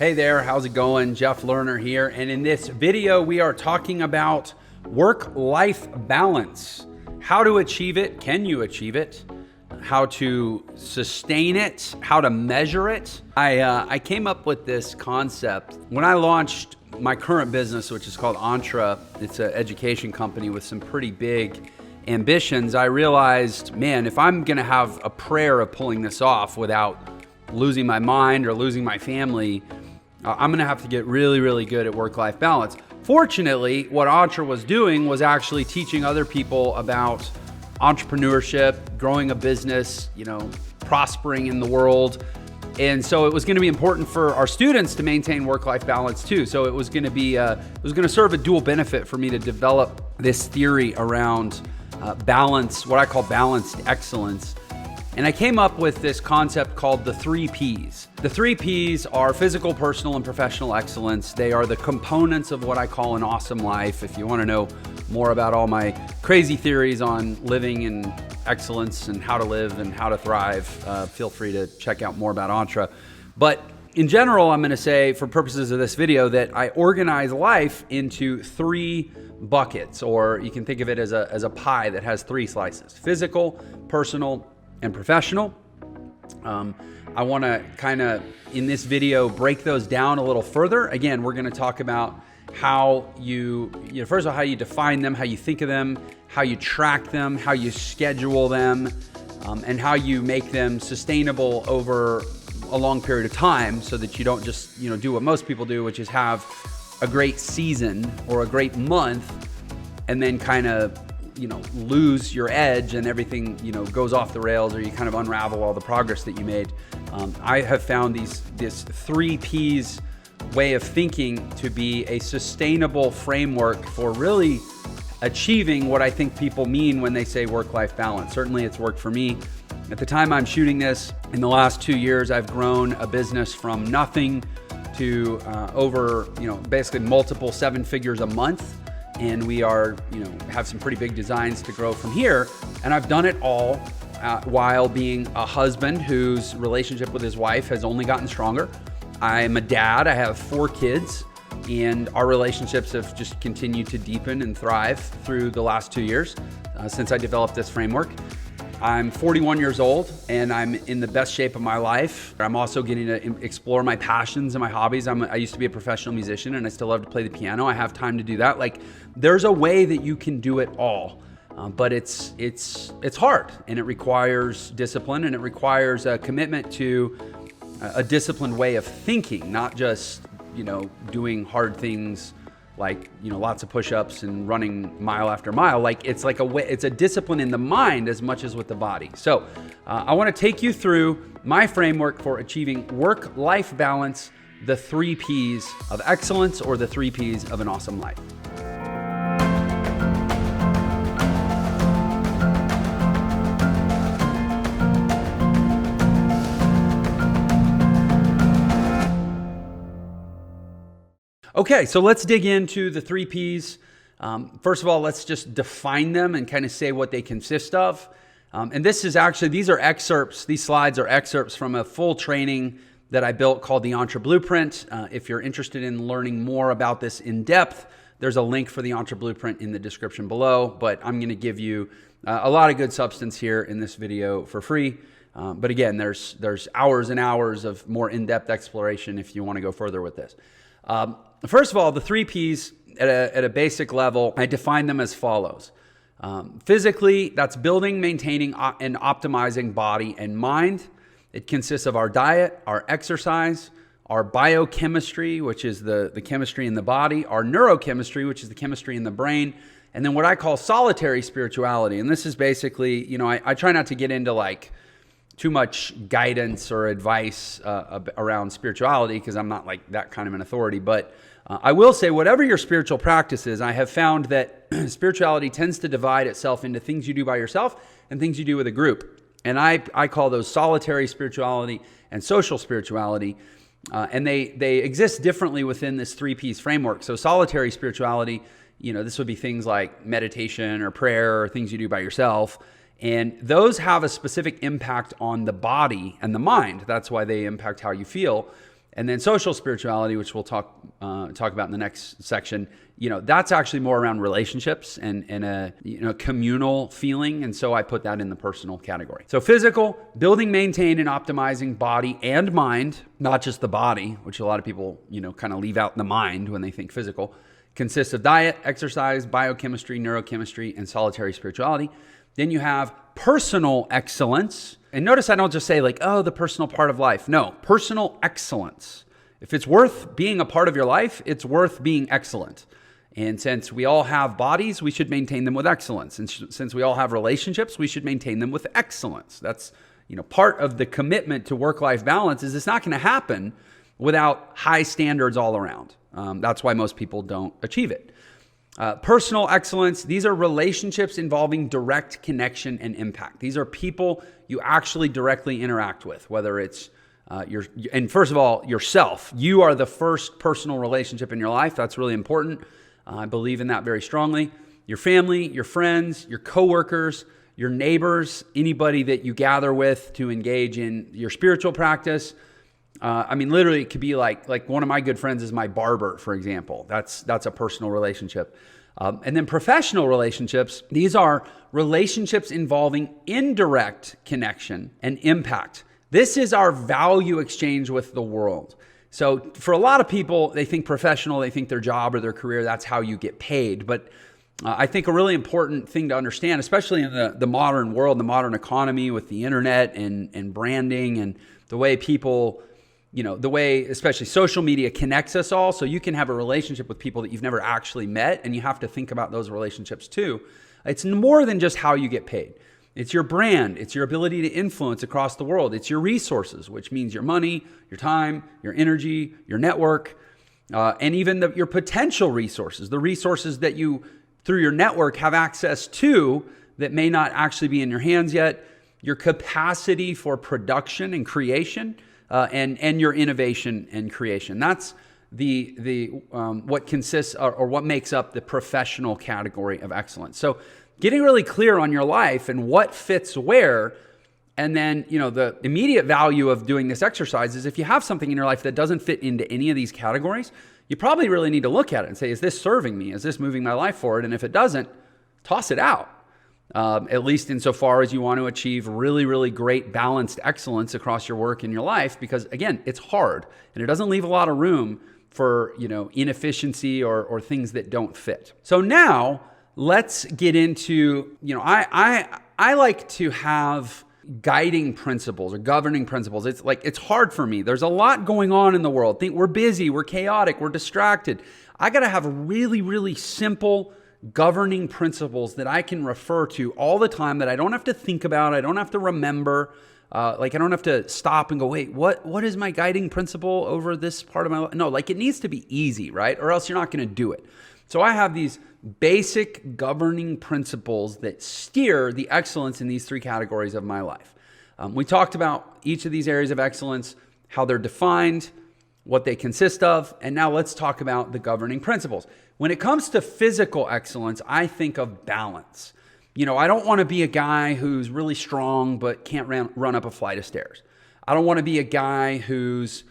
Hey there, how's it going? Jeff Lerner here, and in this video we are talking about work-life balance. How to achieve it, can you achieve it? How to sustain it, how to measure it. I came up with this concept when I launched my current business, which is called Entra. It's an education company with some pretty big ambitions. I realized, man, if I'm gonna have a prayer of pulling this off without losing my mind or losing my family, I'm gonna have to get really, really good at work-life balance. Fortunately, what Entra was doing was actually teaching other people about entrepreneurship, growing a business, prospering in the world. And so it was gonna be important for our students to maintain work-life balance too. So it was gonna serve a dual benefit for me to develop this theory around balance, what I call balanced excellence. And I came up with this concept called the 3 Ps. The 3 Ps are physical, personal, and professional excellence. They are the components of what I call an awesome life. If you want to know more about all my crazy theories on living in excellence and how to live and how to thrive, feel free to check out more about Entra. But in general, I'm going to say, for purposes of this video, that I organize life into 3 buckets, or you can think of it as a pie that has 3 slices: physical, personal, and professional. I want to kind of, in this video, break those down a little further. Again, we're going to talk about how first of all, how you define them, how you think of them, how you track them, how you schedule them, and how you make them sustainable over a long period of time, so that you don't just do what most people do, which is have a great season or a great month and then kind of lose your edge and everything, goes off the rails, or you kind of unravel all the progress that you made. I have found this 3 Ps way of thinking to be a sustainable framework for really achieving what I think people mean when they say work-life balance. Certainly it's worked for me. At the time I'm shooting this, in the last 2 years, I've grown a business from nothing to over, basically multiple 7 figures a month. And we are, have some pretty big designs to grow from here. And I've done it all while being a husband whose relationship with his wife has only gotten stronger. I'm a dad. I have 4 kids, and our relationships have just continued to deepen and thrive through the last 2 years since I developed this framework. I'm 41 years old, and I'm in the best shape of my life. I'm also getting to explore my passions and my hobbies. I used to be a professional musician, and I still love to play the piano. I have time to do that. There's a way that you can do it all, but it's hard, and it requires discipline, and it requires a commitment to a disciplined way of thinking, not just doing hard things like lots of push-ups and running mile after mile. It's a discipline in the mind as much as with the body. So I want to take you through my framework for achieving work-life balance, the 3 Ps of excellence, or the 3 Ps of an awesome life. Okay, so let's dig into the 3 Ps. First of all, let's just define them and kind of say what they consist of. And these are excerpts, these slides are excerpts from a full training that I built called the Entra Blueprint. If you're interested in learning more about this in depth, there's a link for the Entra Blueprint in the description below, but I'm gonna give you a lot of good substance here in this video for free. But again, there's hours and hours of more in-depth exploration if you wanna go further with this. First of all, the 3 Ps at a basic level, I define them as follows. Physically, that's building, maintaining, and optimizing body and mind. It consists of our diet, our exercise, our biochemistry, which is the chemistry in the body, our neurochemistry, which is the chemistry in the brain, and then what I call solitary spirituality. And this is basically, I try not to get into too much guidance or advice around spirituality, because I'm not that kind of an authority. But I will say, whatever your spiritual practice is, I have found that spirituality tends to divide itself into things you do by yourself and things you do with a group. And I call those solitary spirituality and social spirituality. And they exist differently within this 3 Ps framework. So solitary spirituality, this would be things like meditation or prayer or things you do by yourself. And those have a specific impact on the body and the mind. That's why they impact how you feel. And then social spirituality, which we'll talk about in the next section, that's actually more around relationships and a communal feeling. And so I put that in the personal category. So physical, building, maintain, and optimizing body and mind, not just the body, which a lot of people, kind of leave out the mind when they think physical, consists of diet, exercise, biochemistry, neurochemistry, and solitary spirituality. Then you have personal excellence. And notice I don't just say the personal part of life. No, personal excellence. If it's worth being a part of your life, it's worth being excellent. And since we all have bodies, we should maintain them with excellence. And since we all have relationships, we should maintain them with excellence. That's, part of the commitment to work-life balance is it's not going to happen without high standards all around. That's why most people don't achieve it. Personal excellence, these are relationships involving direct connection and impact. These are people you actually directly interact with, whether it's and first of all, yourself. You are the first personal relationship in your life. That's really important. I believe in that very strongly. Your family, your friends, your coworkers, your neighbors, anybody that you gather with to engage in your spiritual practice. Literally, it could be like one of my good friends is my barber, for example. That's a personal relationship. And then professional relationships, these are relationships involving indirect connection and impact. This is our value exchange with the world. So for a lot of people, they think professional, they think their job or their career, that's how you get paid. But I think a really important thing to understand, especially in the modern world, the modern economy with the internet and branding and the way people, the way especially social media connects us all. So you can have a relationship with people that you've never actually met, and you have to think about those relationships too. It's more than just how you get paid. It's your brand. It's your ability to influence across the world. It's your resources, which means your money, your time, your energy, your network, and even your potential resources, the resources that you, through your network, have access to that may not actually be in your hands yet, your capacity for production and creation, and your innovation and creation. That's what consists or what makes up the professional category of excellence. So getting really clear on your life and what fits where, and then, the immediate value of doing this exercise is if you have something in your life that doesn't fit into any of these categories, you probably really need to look at it and say, is this serving me? Is this moving my life forward? And if it doesn't, toss it out. At least insofar as you want to achieve really, really great balanced excellence across your work and your life, because again, it's hard and it doesn't leave a lot of room for, inefficiency or things that don't fit. So now let's get into, I like to have guiding principles or governing principles. It's hard for me. There's a lot going on in the world. We're busy, we're chaotic, we're distracted. I got to have really, really simple governing principles that I can refer to all the time that I don't have to think about. I don't have to remember. I don't have to stop and go, wait, what is my guiding principle over this part of my life? No, it needs to be easy, right? Or else you're not going to do it. So I have these basic governing principles that steer the excellence in these three categories of my life. We talked about each of these areas of excellence, how they're defined, what they consist of, and now let's talk about the governing principles. When it comes to physical excellence, I think of balance. I don't want to be a guy who's really strong but can't run up a flight of stairs. I don't want to be a guy who's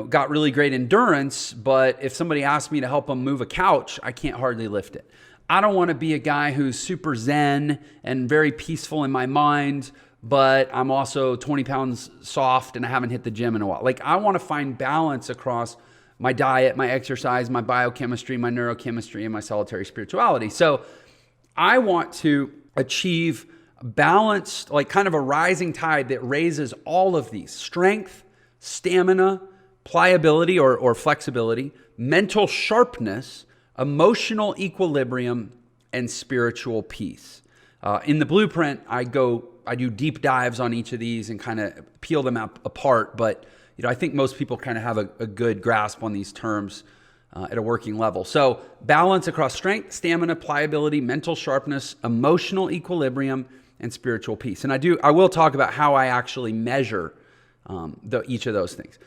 got really great endurance, but if somebody asks me to help them move a couch, I can't hardly lift it. I don't want to be a guy who's super zen and very peaceful in my mind, but I'm also 20 pounds soft and I haven't hit the gym in a while. I want to find balance across my diet, my exercise, my biochemistry, my neurochemistry, and my solitary spirituality. So I want to achieve balanced, kind of a rising tide that raises all of these: strength, stamina, pliability or flexibility, mental sharpness, emotional equilibrium, and spiritual peace. In the blueprint, I do deep dives on each of these and kind of peel them apart. But I think most people kind of have a good grasp on these terms at a working level. So balance across strength, stamina, pliability, mental sharpness, emotional equilibrium, and spiritual peace. And I will talk about how I actually measure each of those things.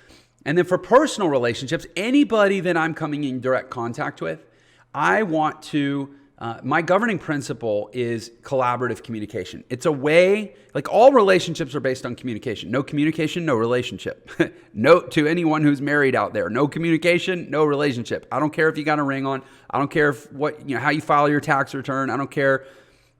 And then for personal relationships, anybody that I'm coming in direct contact with, I want to my governing principle is collaborative communication. It's a way, like all relationships are based on communication. No communication, no relationship. Note to anyone who's married out there, no communication, no relationship. I don't care if you got a ring on. I don't care if how you file your tax return. I don't care,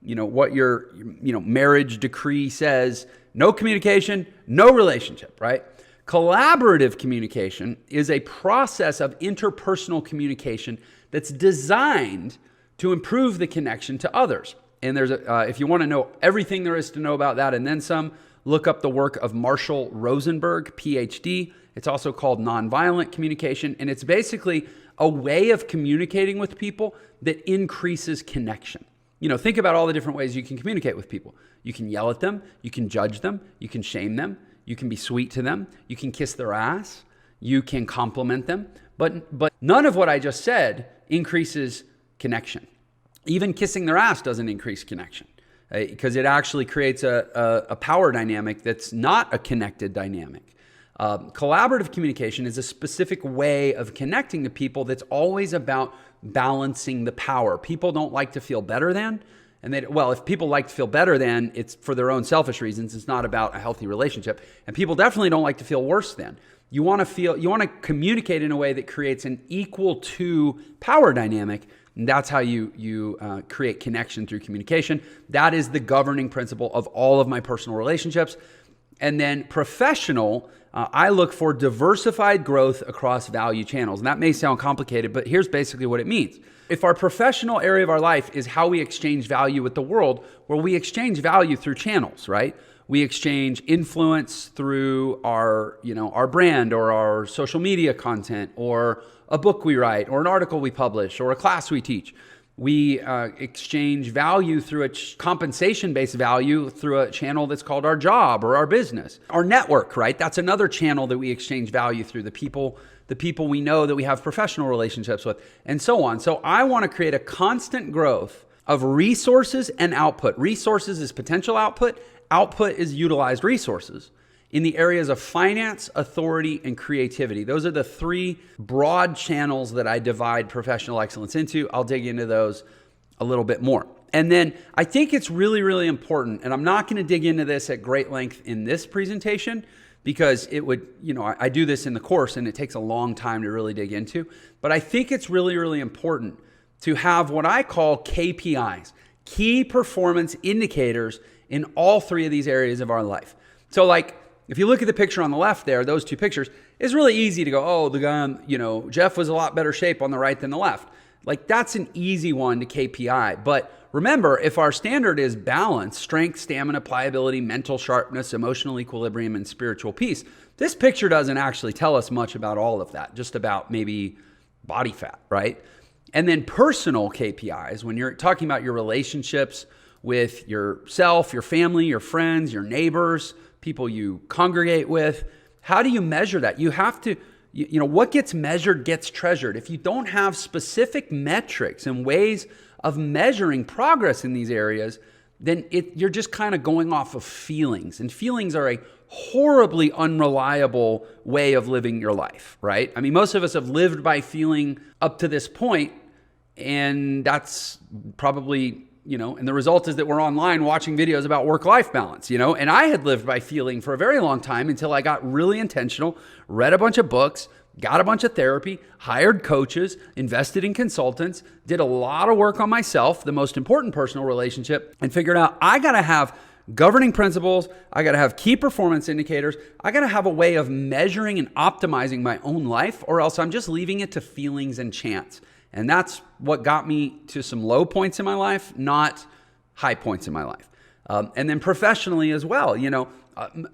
what your, marriage decree says. No communication, no relationship, right? Collaborative communication is a process of interpersonal communication that's designed to improve the connection to others. And there's if you want to know everything there is to know about that and then some, look up the work of Marshall Rosenberg, PhD. It's also called nonviolent communication. And it's basically a way of communicating with people that increases connection. Think about all the different ways you can communicate with people. You can yell at them. You can judge them. You can shame them. You can be sweet to them. You can kiss their ass. You can compliment them. But none of what I just said increases connection. Even kissing their ass doesn't increase connection because it actually creates a power dynamic that's not a connected dynamic. Collaborative communication is a specific way of connecting to people that's always about balancing the power. People don't like to feel better than, if people like to feel better than, it's for their own selfish reasons. It's not about a healthy relationship. And people definitely don't like to feel worse than. You want to communicate in a way that creates an equal to power dynamic. And that's how you create connection through communication. That is the governing principle of all of my personal relationships. And then professional, I look for diversified growth across value channels. And that may sound complicated, but here's basically what it means. If our professional area of our life is how we exchange value with the world, well, we exchange value through channels, right? We exchange influence through our brand or our social media content or a book we write or an article we publish or a class we teach. We exchange value through a compensation-based value through a channel that's called our job or our business. Our network, right? That's another channel that we exchange value through, the people we know that we have professional relationships with, and so on. So I want to create a constant growth of resources and output. Resources is potential output. Output is utilized resources in the areas of finance, authority, and creativity. Those are the three broad channels that I divide professional excellence into. I'll dig into those a little bit more. And then I think it's really, really important, and I'm not going to dig into this at great length in this presentation because it would, I do this in the course and it takes a long time to really dig into, but I think it's really, really important to have what I call KPIs, key performance indicators in all three of these areas of our life. So if you look at the picture on the left there, those two pictures, it's really easy to go, oh, the guy, Jeff was a lot better shape on the right than the left. That's an easy one to KPI. But remember, if our standard is balance, strength, stamina, pliability, mental sharpness, emotional equilibrium, and spiritual peace, this picture doesn't actually tell us much about all of that, just about maybe body fat, right? And then personal KPIs, when you're talking about your relationships with yourself, your family, your friends, your neighbors, people you congregate with, how do you measure that? You have to, what gets measured gets treasured. If you don't have specific metrics and ways of measuring progress in these areas, then you're just kind of going off of feelings. And feelings are a horribly unreliable way of living your life, right? I mean, most of us have lived by feeling up to this point, and that's probably, and the result is that we're online watching videos about work-life balance, and I had lived by feeling for a very long time until I got really intentional, read a bunch of books, got a bunch of therapy, hired coaches, invested in consultants, did a lot of work on myself, the most important personal relationship, and figured out I got to have governing principles, I got to have key performance indicators, I got to have a way of measuring and optimizing my own life, or else I'm just leaving it to feelings and chance. And that's what got me to some low points in my life, not high points in my life. And then professionally as well,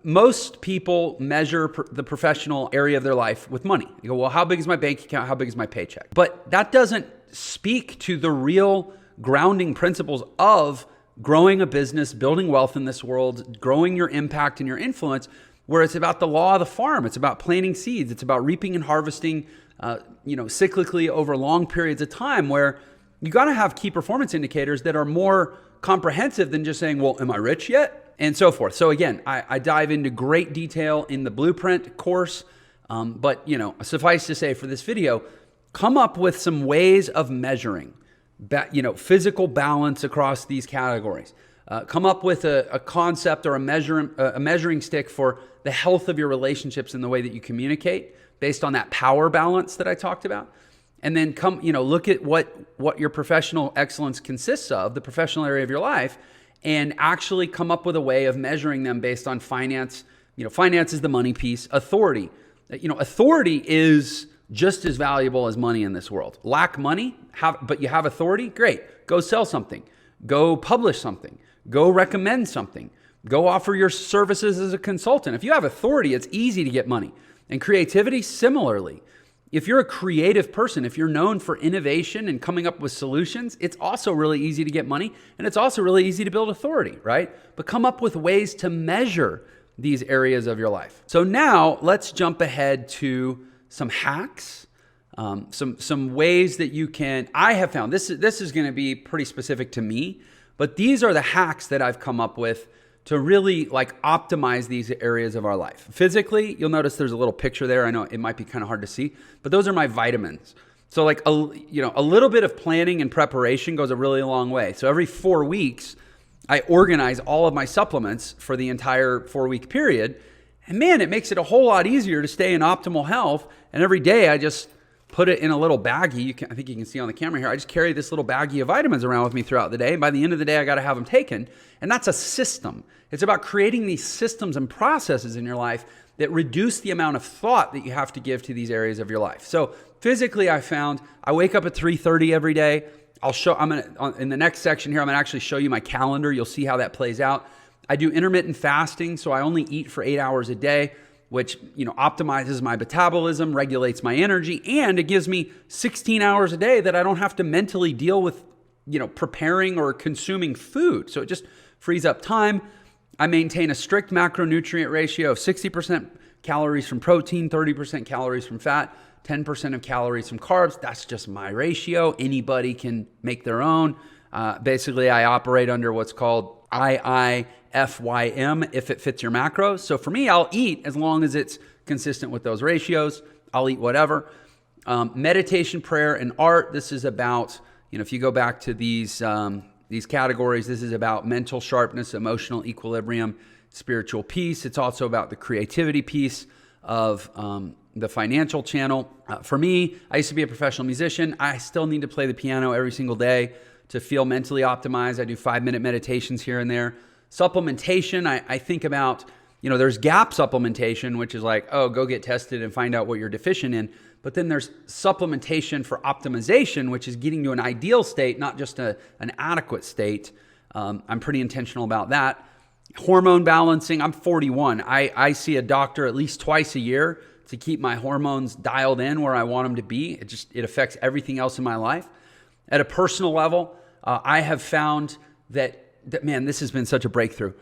most people measure the professional area of their life with money. You go, well, how big is my bank account? How big is my paycheck? But that doesn't speak to the real grounding principles of growing a business, building wealth in this world, growing your impact and your influence, where it's about the law of the farm. It's about planting seeds. It's about reaping and harvesting cyclically over long periods of time, where you got to have key performance indicators that are more comprehensive than just saying, well, am I rich yet? And so forth. So again, I dive into great detail in the Blueprint course, but suffice to say for this video, come up with some ways of measuring physical balance across these categories. Come up with a concept or a measuring stick for the health of your relationships and the way that you communicate based on that power balance that I talked about. And then look at what your professional excellence consists of, the professional area of your life, and actually come up with a way of measuring them based on finance. Finance is the money piece. Authority. Authority is just as valuable as money in this world. Lack money, but you have authority? Great. Go sell something. Go publish something. Go recommend something. Go offer your services as a consultant. If you have authority, it's easy to get money. And creativity, similarly. If you're a creative person, if you're known for innovation and coming up with solutions, it's also really easy to get money, and it's also really easy to build authority, right? But come up with ways to measure these areas of your life. So now let's jump ahead to some hacks, some ways that you can. I have found this is going to be pretty specific to me, but these are the hacks that I've come up with to really optimize these areas of our life. Physically, you'll notice there's a little picture there. I know it might be kind of hard to see, but those are my vitamins. So a little bit of planning and preparation goes a really long way. So every 4 weeks, I organize all of my supplements for the entire 4-week period. And man, it makes it a whole lot easier to stay in optimal health. And every day I just put it in a little baggie. I think you can see on the camera here. I just carry this little baggie of vitamins around with me throughout the day. And by the end of the day, I got to have them taken. And that's a system. It's about creating these systems and processes in your life that reduce the amount of thought that you have to give to these areas of your life. So physically, I found I wake up at 3:30 every day. In the next section here, I'm gonna actually show you my calendar. You'll see how that plays out. I do intermittent fasting, so I only eat for 8 hours a day, which optimizes my metabolism, regulates my energy, and it gives me 16 hours a day that I don't have to mentally deal with preparing or consuming food. So it just frees up time. I maintain a strict macronutrient ratio of 60% calories from protein, 30% calories from fat, 10% of calories from carbs. That's just my ratio. Anybody can make their own. Basically, I operate under what's called IIFYM if it fits your macros. So for me, I'll eat as long as it's consistent with those ratios. I'll eat whatever. Meditation, prayer, and art. This is about, if you go back to these categories, this is about mental sharpness, emotional equilibrium, spiritual peace. It's also about the creativity piece of the financial channel. For me, I used to be a professional musician. I still need to play the piano every single day to feel mentally optimized. I do 5-minute meditations here and there. Supplementation, I think about, there's gap supplementation, which is go get tested and find out what you're deficient in. But then there's supplementation for optimization, which is getting to an ideal state, not just an adequate state. I'm pretty intentional about that. Hormone balancing, I'm 41. I see a doctor at least twice a year to keep my hormones dialed in where I want them to be. It affects everything else in my life. At a personal level, I have found that man, this has been such a breakthrough.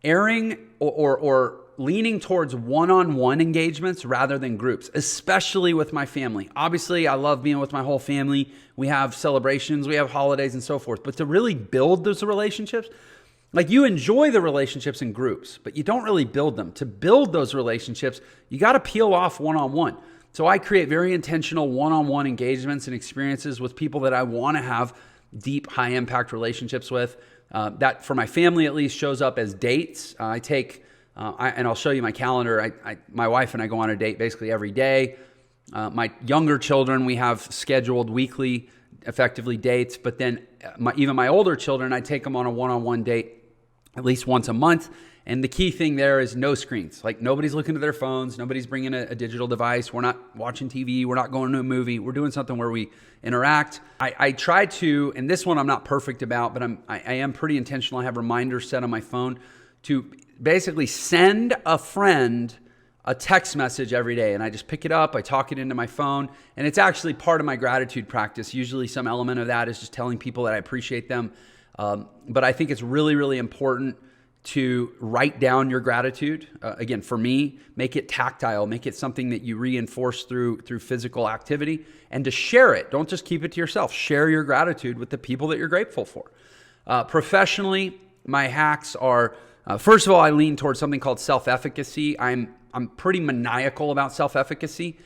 Airing or leaning towards one-on-one engagements rather than groups, especially with my family. Obviously, I love being with my whole family. We have celebrations, we have holidays and so forth. But to really build those relationships, you enjoy the relationships in groups, but you don't really build them. To build those relationships, you got to peel off one-on-one. So I create very intentional one-on-one engagements and experiences with people that I want to have deep, high-impact relationships with. That, for my family at least, shows up as dates. And I'll show you my calendar. My wife and I go on a date basically every day. My younger children, we have scheduled weekly, effectively dates. But then even my older children, I take them on a one-on-one date at least once a month. And the key thing there is no screens. Nobody's looking at their phones. Nobody's bringing a digital device. We're not watching TV. We're not going to a movie. We're doing something where we interact. I try to, and this one I'm not perfect about, but I am pretty intentional. I have reminders set on my phone to basically send a friend a text message every day. And I just pick it up. I talk it into my phone. And it's actually part of my gratitude practice. Usually some element of that is just telling people that I appreciate them. But I think it's really, really important to write down your gratitude. Again, for me, make it tactile, make it something that you reinforce through physical activity, and to share it. Don't just keep it to yourself. Share your gratitude with the people that you're grateful for. Professionally, my hacks are, first of all, I lean towards something called self-efficacy. I'm pretty maniacal about self-efficacy.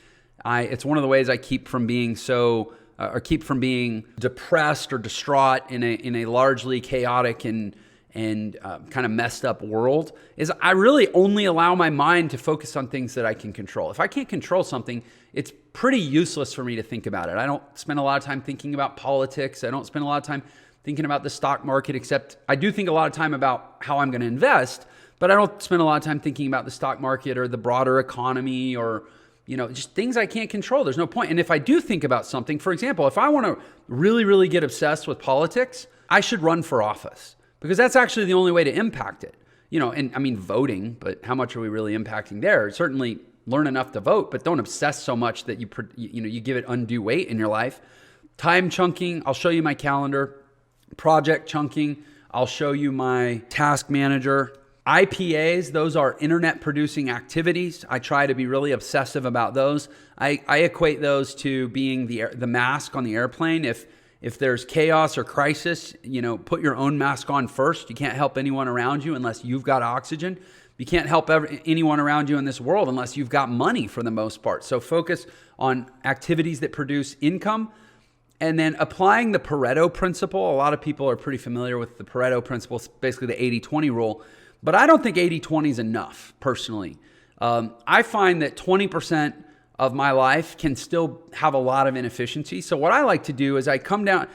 It's one of the ways I keep from being so or keep from being depressed or distraught in a largely chaotic and kind of messed up world is I really only allow my mind to focus on things that I can control. If I can't control something, it's pretty useless for me to think about it. I don't spend a lot of time thinking about politics. I don't spend a lot of time thinking about the stock market, except I do think a lot of time about how I'm going to invest, but I don't spend a lot of time thinking about the stock market or the broader economy or, just things I can't control. There's no point. And if I do think about something, for example, if I want to really, really get obsessed with politics, I should run for office. Because that's actually the only way to impact it. And I mean voting, but how much are we really impacting there? Certainly learn enough to vote, but don't obsess so much that you give it undue weight in your life. Time chunking, I'll show you my calendar. Project chunking, I'll show you my task manager. IPAs, those are internet producing activities. I try to be really obsessive about those. I equate those to being the mask on the airplane. If there's chaos or crisis, put your own mask on first. You can't help anyone around you unless you've got oxygen. You can't help anyone around you in this world unless you've got money for the most part. So focus on activities that produce income. And then applying the Pareto principle. A lot of people are pretty familiar with the Pareto principle. It's basically the 80-20 rule. But I don't think 80-20 is enough, personally. I find that 20% of my life can still have a lot of inefficiency. So what I like to do is I come down,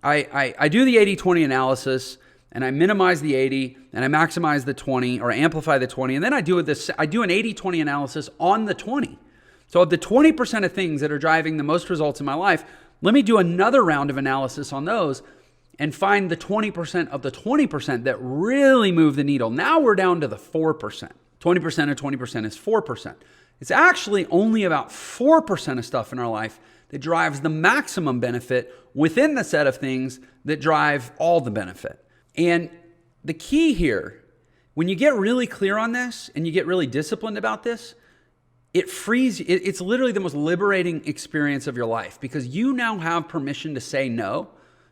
I do the 80-20 analysis, and I minimize the 80, and I maximize the 20, or I amplify the 20, and then I do an 80-20 analysis on the 20. So of the 20% of things that are driving the most results in my life, let me do another round of analysis on those and find the 20% of the 20% that really move the needle. Now we're down to the 4%. 20% of 20% is 4%. It's actually only about 4% of stuff in our life that drives the maximum benefit within the set of things that drive all the benefit. And the key here, when you get really clear on this and you get really disciplined about this, it's literally the most liberating experience of your life, because you now have permission to say no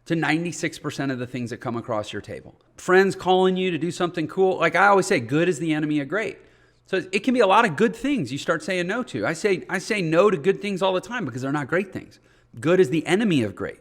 to 96% of the things that come across your table. Friends calling you to do something cool. Like I always say, good is the enemy of great. So it can be a lot of good things you start saying no to. I say no to good things all the time because they're not great things. Good is the enemy of great.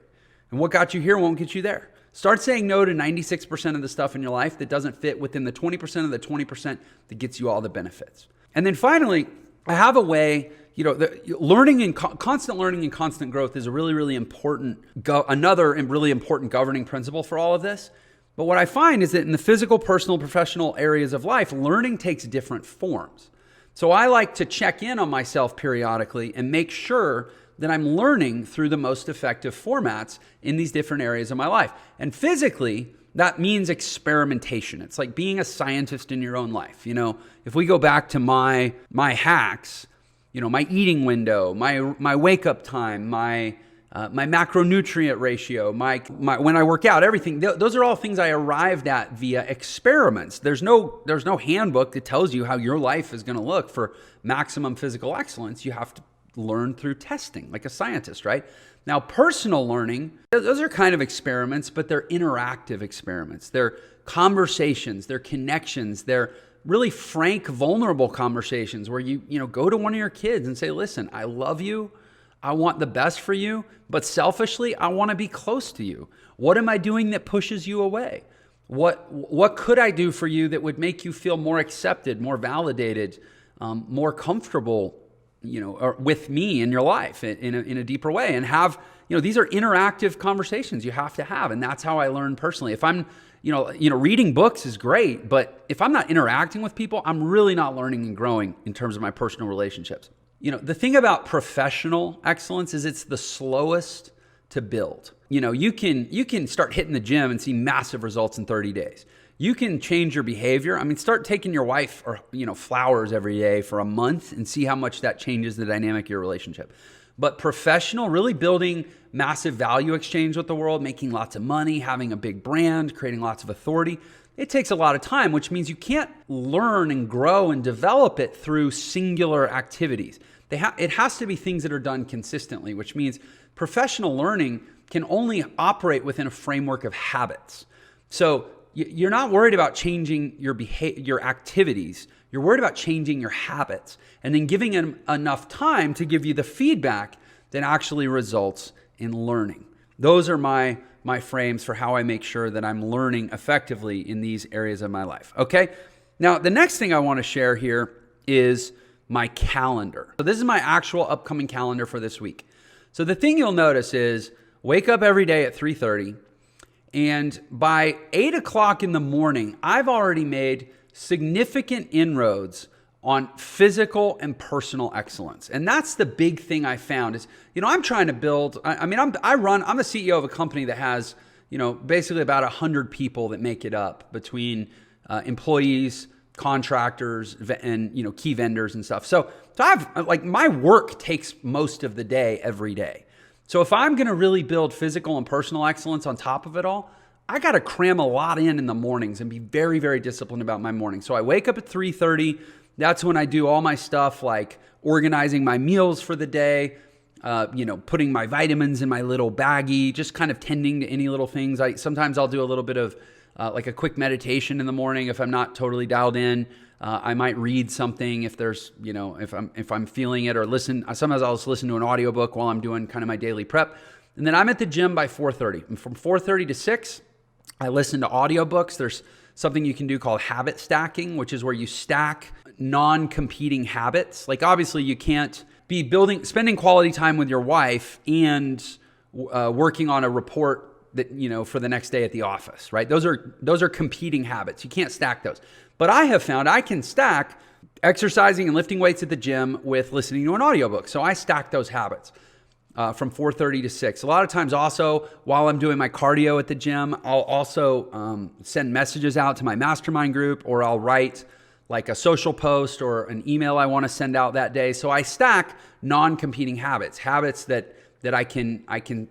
And what got you here won't get you there. Start saying no to 96% of the stuff in your life that doesn't fit within the 20% of the 20% that gets you all the benefits. And then finally, I have a way, constant learning and constant growth is a really, really important, another really important governing principle for all of this. But what I find is that in the physical, personal, professional areas of life, learning takes different forms. So I like to check in on myself periodically and make sure that I'm learning through the most effective formats in these different areas of my life. And physically, that means experimentation. It's like being a scientist in your own life. If we go back to my hacks, my eating window, my wake up time, my macronutrient ratio, my when I work out, everything. Those are all things I arrived at via experiments. There's no handbook that tells you how your life is going to look for maximum physical excellence. You have to learn through testing, like a scientist, right? Now, personal learning, those are kind of experiments, but they're interactive experiments. They're conversations, they're connections, they're really frank, vulnerable conversations where you go to one of your kids and say, listen, I love you. I want the best for you, but selfishly, I want to be close to you. What am I doing that pushes you away? What could I do for you that would make you feel more accepted, more validated, more comfortable, or with me in your life in a deeper way? And have, these are interactive conversations you have to have. And that's how I learn personally. If I'm, reading books is great, but if I'm not interacting with people, I'm really not learning and growing in terms of my personal relationships. The thing about professional excellence is it's the slowest to build. You can start hitting the gym and see massive results in 30 days. You can change your behavior. Start taking your wife or flowers every day for a month and see how much that changes the dynamic of your relationship. But professional, really building massive value exchange with the world, making lots of money, having a big brand, creating lots of authority, it takes a lot of time, which means you can't learn and grow and develop it through singular activities. It has to be things that are done consistently, which means professional learning can only operate within a framework of habits. So you're not worried about changing your activities. You're worried about changing your habits and then giving them enough time to give you the feedback that actually results in learning. Those are my frames for how I make sure that I'm learning effectively in these areas of my life. Okay? Now, the next thing I want to share here is my calendar. So this is my actual upcoming calendar for this week. So the thing you'll notice is wake up every day at 3:30, and by 8 o'clock in the morning, I've already made significant inroads on physical and personal excellence. And that's the big thing I found is, I'm trying to build, I'm the CEO of a company that has, basically about 100 people that make it up between employees, contractors, and, key vendors and stuff. So I've my work takes most of the day every day. So if I'm going to really build physical and personal excellence on top of it all, I got to cram a lot in the mornings and be very, very disciplined about my morning. So I wake up at 3:30. That's when I do all my stuff like organizing my meals for the day, putting my vitamins in my little baggie, just kind of tending to any little things. Sometimes I'll do a little bit of like a quick meditation in the morning if I'm not totally dialed in. I might read something if there's, if I'm feeling it, or listen. Sometimes I'll just listen to an audiobook while I'm doing kind of my daily prep. And then I'm at the gym by 4:30. And from 4:30 to 6, I listen to audiobooks. There's something you can do called habit stacking, which is where you stack non-competing habits. Like obviously you can't be spending quality time with your wife and working on a report that, for the next day at the office, right? Those are competing habits. You can't stack those. But I have found I can stack exercising and lifting weights at the gym with listening to an audiobook. So I stack those habits from 4:30 to 6. A lot of times also while I'm doing my cardio at the gym, I'll also send messages out to my mastermind group, or I'll write like a social post or an email I want to send out that day. So I stack non-competing habits that I can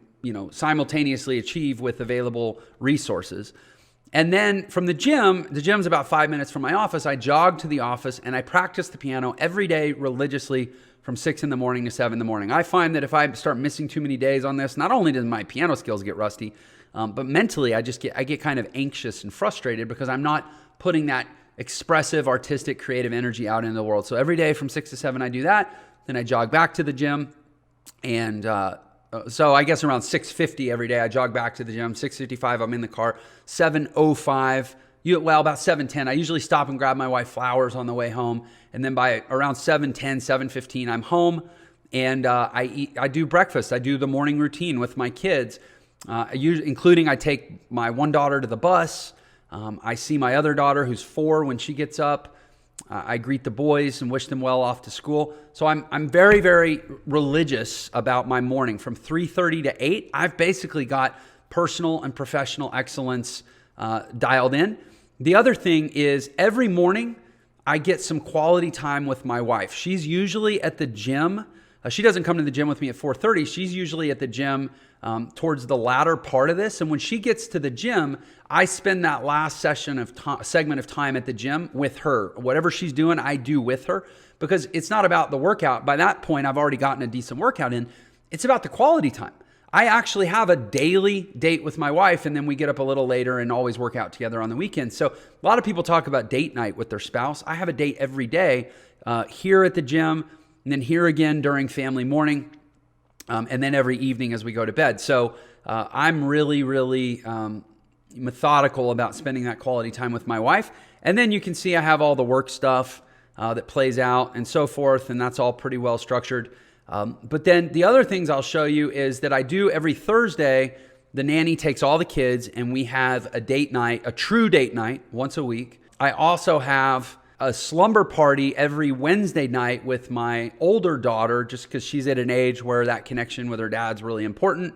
simultaneously achieve with available resources. And then from the gym's about 5 minutes from my office. I jog to the office and I practice the piano every day religiously from 6 in the morning to 7 in the morning. I find that if I start missing too many days on this, not only does my piano skills get rusty, but mentally I get kind of anxious and frustrated because I'm not putting that expressive, artistic, creative energy out into the world. So every day from 6 to 7, I do that. Then I jog back to the gym. And so I guess around 6:50 every day, I jog back to the gym. 6:55, I'm in the car. 7:05, about 7:10, I usually stop and grab my wife flowers on the way home. And then by around 7:10, 7:15, I'm home. And I do breakfast. I do the morning routine with my kids, including I take my one daughter to the bus. I see my other daughter who's 4 when she gets up. I greet the boys and wish them well off to school. So I'm very, very religious about my morning. From 3:30 to 8, I've basically got personal and professional excellence dialed in. The other thing is every morning I get some quality time with my wife. She's usually at the gym. She doesn't come to the gym with me at 4:30. She's usually at the gym towards the latter part of this. And when she gets to the gym, I spend that last segment of time at the gym with her. Whatever she's doing, I do with her, because it's not about the workout. By that point, I've already gotten a decent workout in. It's about the quality time. I actually have a daily date with my wife, and then we get up a little later and always work out together on the weekends. So a lot of people talk about date night with their spouse. I have a date every day here at the gym, and then here again during family morning, and then every evening as we go to bed. So I'm really, really methodical about spending that quality time with my wife. And then you can see I have all the work stuff that plays out and so forth, and that's all pretty well structured. But then the other things I'll show you is that I do every Thursday, the nanny takes all the kids and we have a date night, a true date night once a week. I also have a slumber party every Wednesday night with my older daughter, just because she's at an age where that connection with her dad's really important.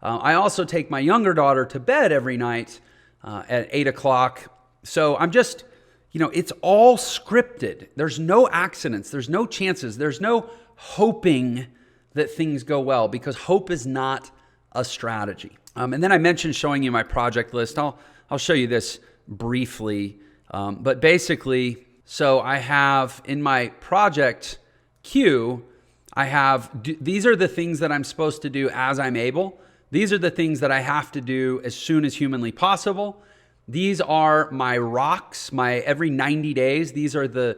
I also take my younger daughter to bed every night at 8 o'clock. So I'm just, it's all scripted. There's no accidents. There's no chances. There's no hoping that things go well, because hope is not a strategy. And then I mentioned showing you my project list. I'll show you this briefly. But basically, so I have in my project queue, these are the things that I'm supposed to do as I'm able. These are the things that I have to do as soon as humanly possible. These are my rocks, my every 90 days. These are the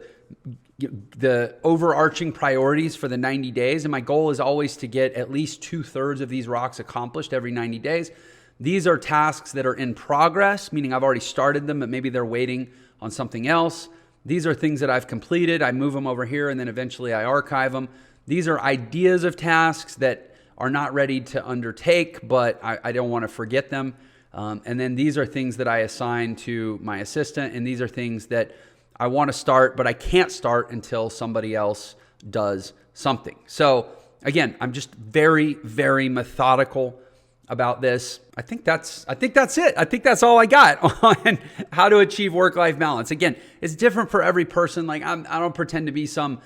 the overarching priorities for the 90 days. And my goal is always to get at least 2/3 of these rocks accomplished every 90 days. These are tasks that are in progress, meaning I've already started them, but maybe they're waiting on something else. These are things that I've completed. I move them over here and then eventually I archive them. These are ideas of tasks that are not ready to undertake, but I don't want to forget them. And then these are things that I assign to my assistant. And these are things that I want to start, but I can't start until somebody else does something. So again, I'm just very, very methodical about this. I think that's it. I think that's all I got on how to achieve work-life balance. Again, it's different for every person. Like I don't pretend to be some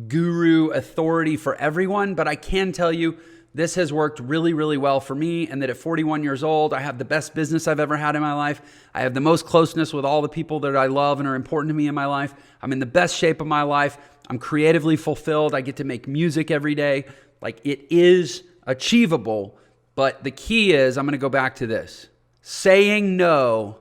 guru authority for everyone, but I can tell you this has worked really, really well for me, and that at 41 years old, I have the best business I've ever had in my life. I have the most closeness with all the people that I love and are important to me in my life. I'm in the best shape of my life. I'm creatively fulfilled. I get to make music every day. Like, it is achievable, but the key is, I'm going to go back to this. Saying no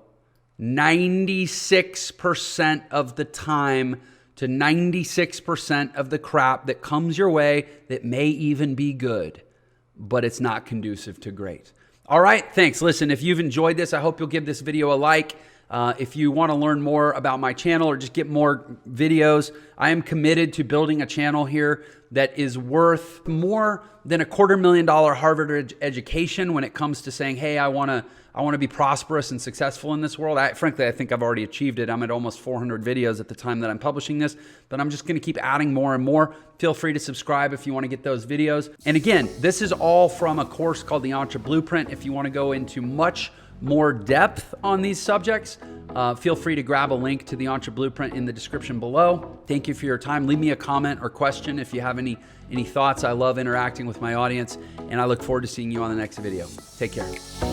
96% of the time to 96% of the crap that comes your way that may even be good, but it's not conducive to great. All right, thanks. Listen, if you've enjoyed this, I hope you'll give this video a like. If you want to learn more about my channel or just get more videos, I am committed to building a channel here that is worth more than $250,000 Harvard education when it comes to saying, hey, I want to be prosperous and successful in this world. Frankly, I think I've already achieved it. I'm at almost 400 videos at the time that I'm publishing this, but I'm just going to keep adding more and more. Feel free to subscribe if you want to get those videos. And again, this is all from a course called the Entre Blueprint. If you want to go into much more depth on these subjects, feel free to grab a link to the Entre Blueprint in the description below. Thank you for your time. Leave me a comment or question if you have any thoughts. I love interacting with my audience, and I look forward to seeing you on the next video. Take care.